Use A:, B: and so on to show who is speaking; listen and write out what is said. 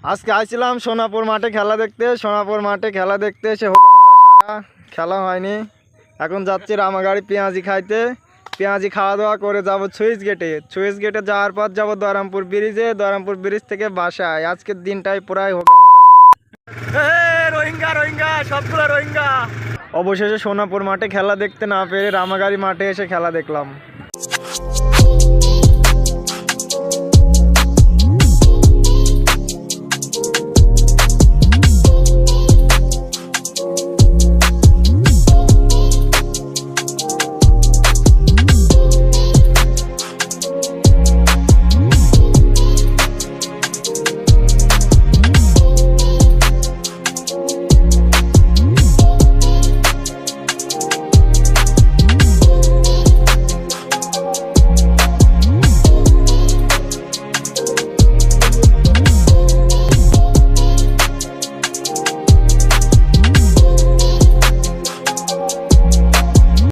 A: আজকে আইছিলাম সোনাপুর মাঠে খেলা দেখতে। সোনাপুর মাঠে খেলা দেখতে এসে সারা খেলা হয়নি। এখন যাচ্ছি রামাগাড়ি পেঁয়াজি খাইতে। পেঁয়াজি খাওয়া দাওয়া করে যাব সুইচ গেটে। সুইচ গেটে যাওয়ার পর যাব দরামপুর ব্রিজে। দরামপুর ব্রিজ থেকে বাসায়। আজকের দিনটাই পুরাই হোক। রোহিঙ্গা রোহিঙ্গা সবগুলো রোহিঙ্গা। অবশেষে সোনাপুর মাঠে খেলা দেখতে না পেরে রামাগাড়ি মাঠে এসে খেলা দেখলাম।